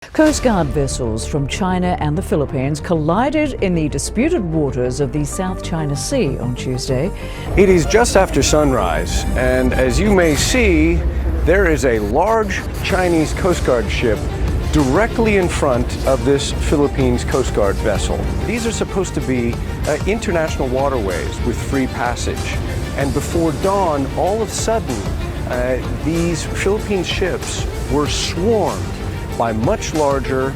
Coast Guard vessels from China and the Philippines collided in the disputed waters of the South China Sea on Tuesday. It is just after sunrise, and as you may see, there is a large Chinese Coast Guard ship directly in front of this Philippines Coast Guard vessel. These are supposed to be international waterways with free passage. And before dawn, all of a sudden, these Philippine ships were swarmed by much larger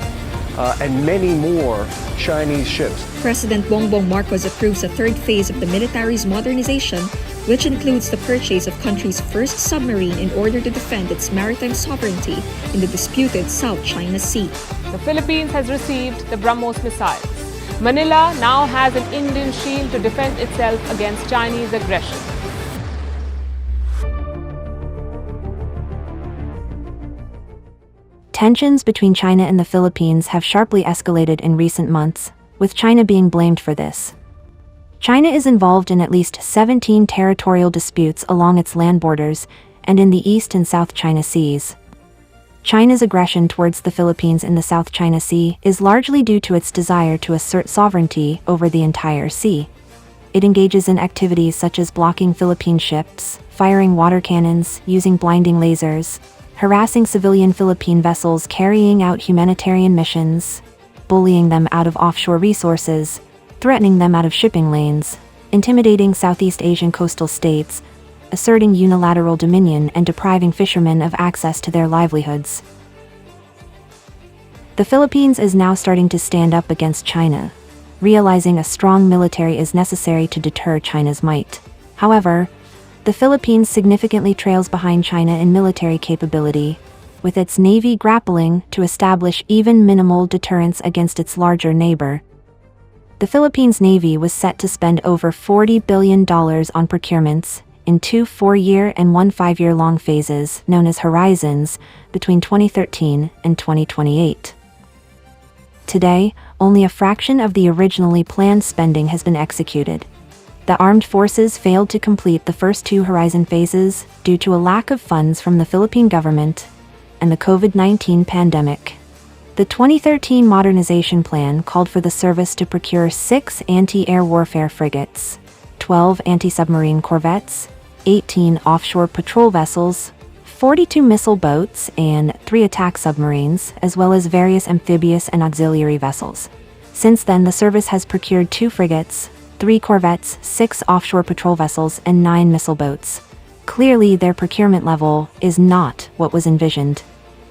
and many more Chinese ships. President Bongbong Marcos approves a third phase of the military's modernization, which includes the purchase of country's first submarine in order to defend its maritime sovereignty in the disputed South China Sea. The Philippines has received the BrahMos missiles. Manila now has an Indian shield to defend itself against Chinese aggression. Tensions between China and the Philippines have sharply escalated in recent months, with China being blamed for this. China is involved in at least 17 territorial disputes along its land borders and in the East and South China Seas. China's aggression towards the Philippines in the South China Sea is largely due to its desire to assert sovereignty over the entire sea. It engages in activities such as blocking Philippine ships, firing water cannons, using blinding lasers, harassing civilian Philippine vessels carrying out humanitarian missions, bullying them out of offshore resources, threatening them out of shipping lanes, intimidating Southeast Asian coastal states, asserting unilateral dominion and depriving fishermen of access to their livelihoods. The Philippines is now starting to stand up against China, realizing a strong military is necessary to deter China's might. However, the Philippines significantly trails behind China in military capability, with its navy grappling to establish even minimal deterrence against its larger neighbor. The Philippines Navy was set to spend over $40 billion on procurements in 2 4-year and 1 5-year-long phases known as Horizons between 2013 and 2028. Today, only a fraction of the originally planned spending has been executed. The armed forces failed to complete the first 2 Horizon phases due to a lack of funds from the Philippine government and the COVID-19 pandemic. The 2013 modernization plan called for the service to procure 6 anti-air warfare frigates, 12 anti-submarine corvettes, 18 offshore patrol vessels, 42 missile boats, and 3 attack submarines, as well as various amphibious and auxiliary vessels. Since then, the service has procured 2 frigates, 3 corvettes, 6 offshore patrol vessels, and 9 missile boats. Clearly, their procurement level is not what was envisioned.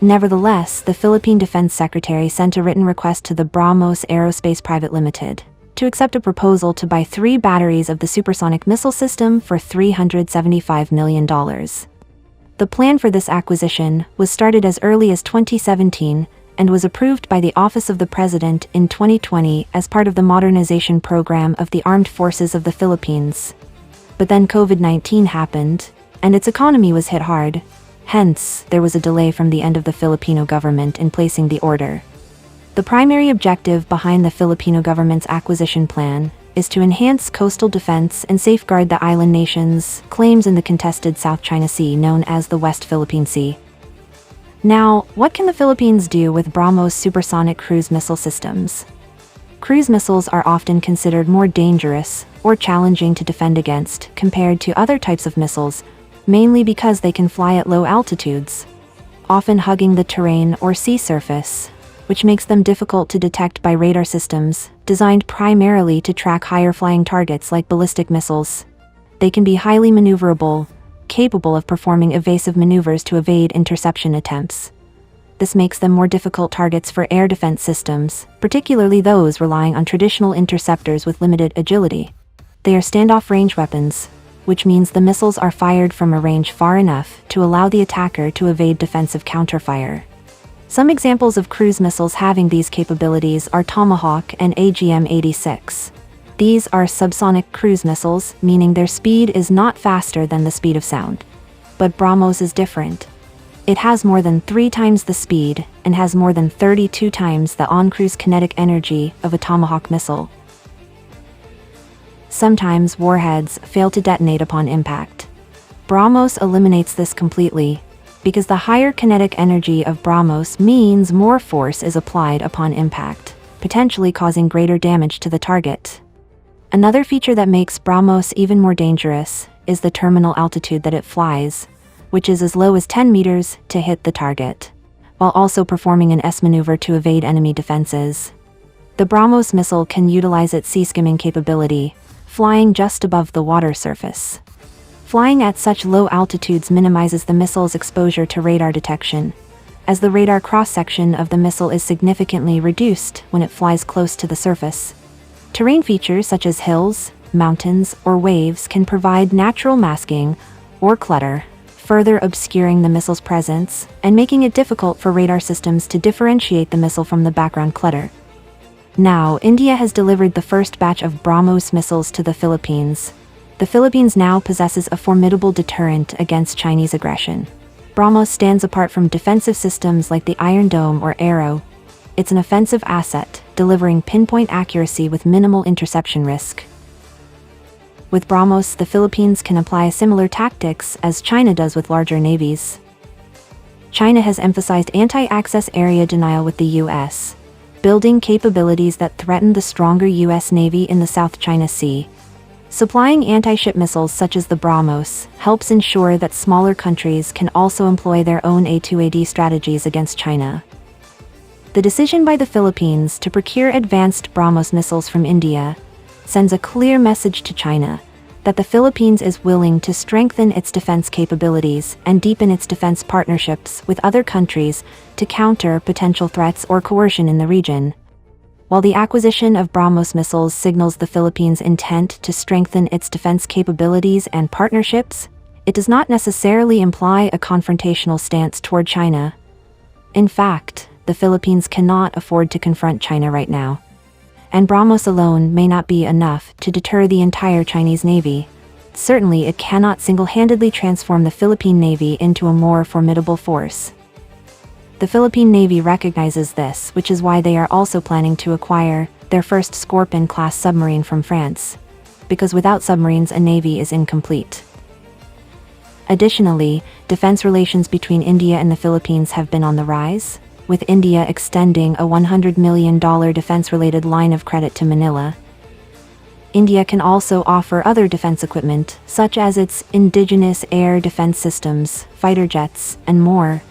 Nevertheless, the Philippine Defense Secretary sent a written request to the BrahMos Aerospace Private Limited to accept a proposal to buy 3 batteries of the supersonic missile system for $375 million. The plan for this acquisition was started as early as 2017 and was approved by the Office of the President in 2020 as part of the modernization program of the Armed Forces of the Philippines. But then COVID-19 happened, and its economy was hit hard. Hence, there was a delay from the end of the Filipino government in placing the order. The primary objective behind the Filipino government's acquisition plan is to enhance coastal defense and safeguard the island nation's claims in the contested South China Sea known as the West Philippine Sea. Now, what can the Philippines do with BrahMos supersonic cruise missile systems? Cruise missiles are often considered more dangerous or challenging to defend against compared to other types of missiles, mainly because they can fly at low altitudes, often hugging the terrain or sea surface, which makes them difficult to detect by radar systems designed primarily to track higher-flying targets like ballistic missiles. They can be highly maneuverable, capable of performing evasive maneuvers to evade interception attempts. This makes them more difficult targets for air defense systems, particularly those relying on traditional interceptors with limited agility. They are standoff range weapons, which means the missiles are fired from a range far enough to allow the attacker to evade defensive counterfire. Some examples of cruise missiles having these capabilities are Tomahawk and AGM-86. These are subsonic cruise missiles, meaning their speed is not faster than the speed of sound. But BrahMos is different. It has more than 3 times the speed and has more than 32 times the on-cruise kinetic energy of a Tomahawk missile. Sometimes warheads fail to detonate upon impact. BrahMos eliminates this completely, because the higher kinetic energy of BrahMos means more force is applied upon impact, potentially causing greater damage to the target. Another feature that makes BrahMos even more dangerous is the terminal altitude that it flies, which is as low as 10 meters to hit the target, while also performing an S maneuver to evade enemy defenses. The BrahMos missile can utilize its sea-skimming capability, flying just above the water surface. Flying at such low altitudes minimizes the missile's exposure to radar detection, as the radar cross-section of the missile is significantly reduced when it flies close to the surface. Terrain features such as hills, mountains, or waves can provide natural masking or clutter, further obscuring the missile's presence and making it difficult for radar systems to differentiate the missile from the background clutter. Now, India has delivered the first batch of BrahMos missiles to the Philippines. The Philippines now possesses a formidable deterrent against Chinese aggression. BrahMos stands apart from defensive systems like the Iron Dome or Arrow. It's an offensive asset, delivering pinpoint accuracy with minimal interception risk. With BrahMos, the Philippines can apply similar tactics as China does with larger navies. China has emphasized anti-access area denial with the U.S., building capabilities that threaten the stronger U.S. Navy in the South China Sea. Supplying anti-ship missiles such as the BrahMos helps ensure that smaller countries can also employ their own A2AD strategies against China. The decision by the Philippines to procure advanced BrahMos missiles from India sends a clear message to China that the Philippines is willing to strengthen its defense capabilities and deepen its defense partnerships with other countries to counter potential threats or coercion in the region. While the acquisition of BrahMos missiles signals the Philippines' intent to strengthen its defense capabilities and partnerships, it does not necessarily imply a confrontational stance toward China. In fact, the Philippines cannot afford to confront China right now, and BrahMos alone may not be enough to deter the entire Chinese Navy. Certainly, it cannot single-handedly transform the Philippine Navy into a more formidable force. The Philippine Navy recognizes this, which is why they are also planning to acquire their first Scorpion-class submarine from France, because without submarines, a navy is incomplete. Additionally, defense relations between India and the Philippines have been on the rise, with India extending a $100 million defense-related line of credit to Manila. India can also offer other defense equipment, such as its indigenous air defense systems, fighter jets, and more,